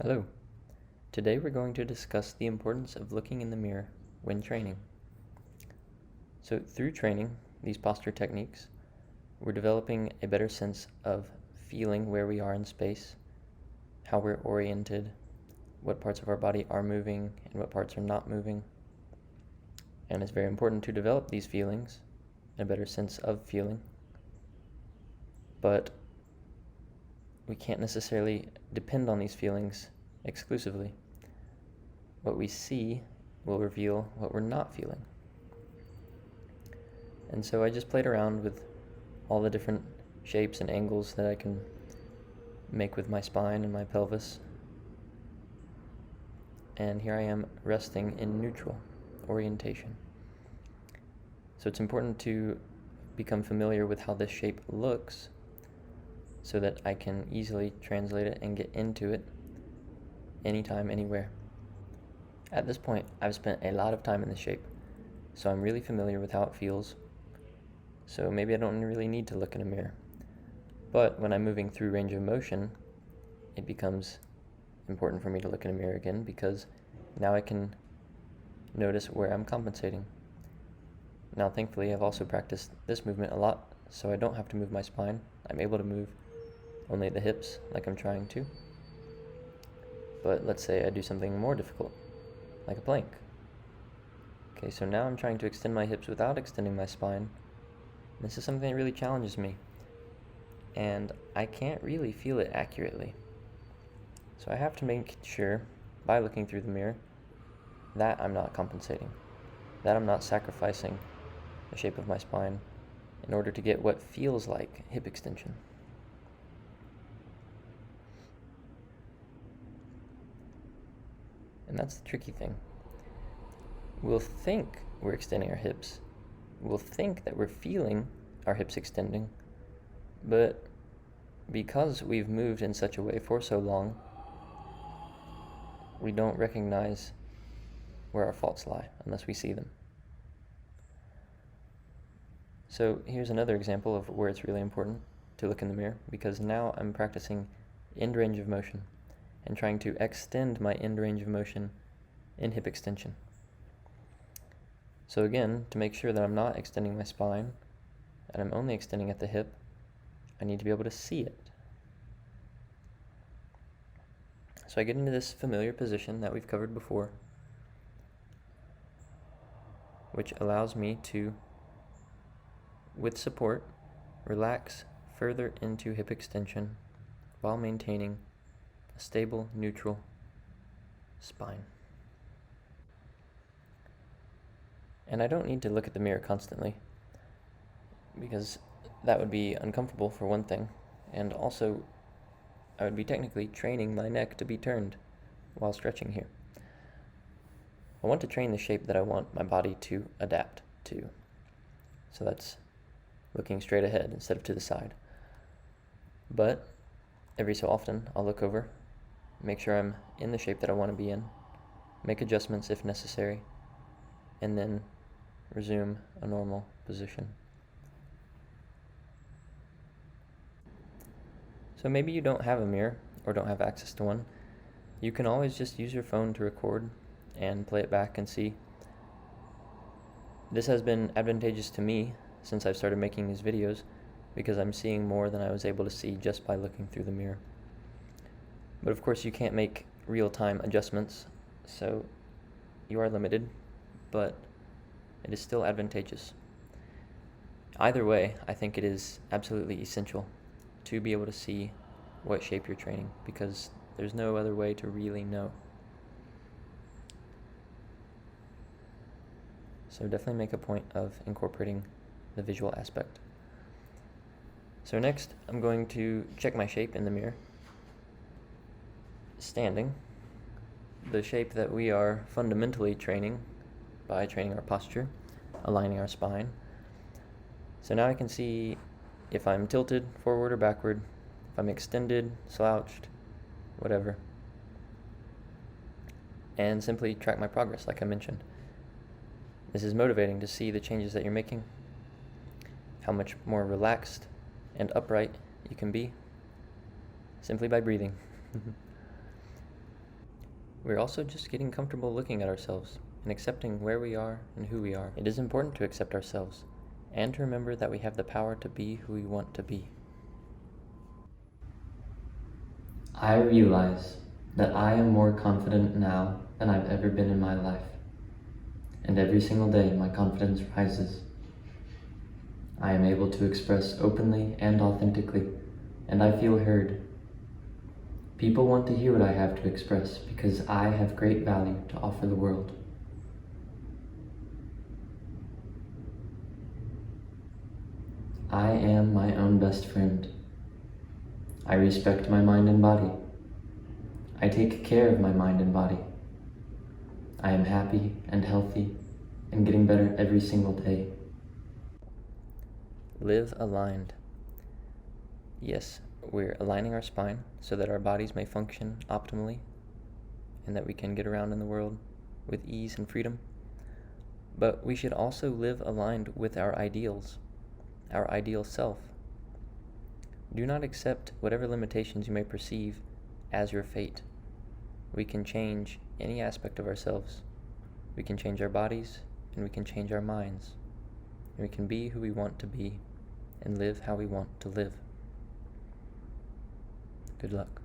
Hello. Today we're going to discuss the importance of looking in the mirror when training. So through training these posture techniques, we're developing a better sense of feeling where we are in space, how we're oriented, what parts of our body are moving and what parts are not moving. And it's very important to develop these feelings, a better sense of feeling. But we can't necessarily depend on these feelings exclusively. What we see will reveal what we're not feeling. And so I just played around with all the different shapes and angles that I can make with my spine and my pelvis. And here I am resting in neutral orientation. So it's important to become familiar with how this shape looks so that I can easily translate it and get into it anytime, anywhere. At this point, I've spent a lot of time in this shape, so I'm really familiar with how it feels. So maybe I don't really need to look in a mirror. But when I'm moving through range of motion, it becomes important for me to look in a mirror again because now I can notice where I'm compensating. Now, thankfully, I've also practiced this movement a lot, so I don't have to move my spine. I'm able to move only the hips like I'm trying to. But let's say I do something more difficult, like a plank. Okay, so now I'm trying to extend my hips without extending my spine. This is something that really challenges me, and I can't really feel it accurately. So I have to make sure, by looking through the mirror, that I'm not compensating, that I'm not sacrificing the shape of my spine in order to get what feels like hip extension. And that's the tricky thing. We'll think we're extending our hips. We'll think that we're feeling our hips extending, but because we've moved in such a way for so long, we don't recognize where our faults lie unless we see them. So here's another example of where it's really important to look in the mirror, because now I'm practicing end range of motion and trying to extend my end range of motion in hip extension. So again, to make sure that I'm not extending my spine and I'm only extending at the hip, I need to be able to see it. So I get into this familiar position that we've covered before, which allows me to, with support, relax further into hip extension while maintaining a stable, neutral spine. And I don't need to look at the mirror constantly, because that would be uncomfortable for one thing, and also I would be technically training my neck to be turned while stretching here. I want to train the shape that I want my body to adapt to. So that's looking straight ahead instead of to the side. But every so often I'll look over, make sure I'm in the shape that I want to be in, make adjustments if necessary, and then resume a normal position. So maybe you don't have a mirror or don't have access to one. You can always just use your phone to record and play it back and see. This has been advantageous to me since I've started making these videos because I'm seeing more than I was able to see just by looking through the mirror. But of course you can't make real-time adjustments, so you are limited, but it is still advantageous. Either way, I think it is absolutely essential to be able to see what shape you're training, because there's no other way to really know. So definitely make a point of incorporating the visual aspect. So next, I'm going to check my shape in the mirror. Standing, the shape that we are fundamentally training by training our posture, aligning our spine. So now I can see if I'm tilted forward or backward, if I'm extended, slouched, whatever, and simply track my progress like I mentioned. This is motivating to see the changes that you're making, how much more relaxed and upright you can be simply by breathing. We're also just getting comfortable looking at ourselves and accepting where we are and who we are. It is important to accept ourselves and to remember that we have the power to be who we want to be. I realize that I am more confident now than I've ever been in my life. And every single day my confidence rises. I am able to express openly and authentically, and I feel heard. People want to hear what I have to express because I have great value to offer the world. I am my own best friend. I respect my mind and body. I take care of my mind and body. I am happy and healthy and getting better every single day. Live aligned. Yes, we're aligning our spine so that our bodies may function optimally and that we can get around in the world with ease and freedom. But we should also live aligned with our ideals, our ideal self. Do not accept whatever limitations you may perceive as your fate. We can change any aspect of ourselves. We can change our bodies, and we can change our minds. And we can be who we want to be and live how we want to live. Good luck.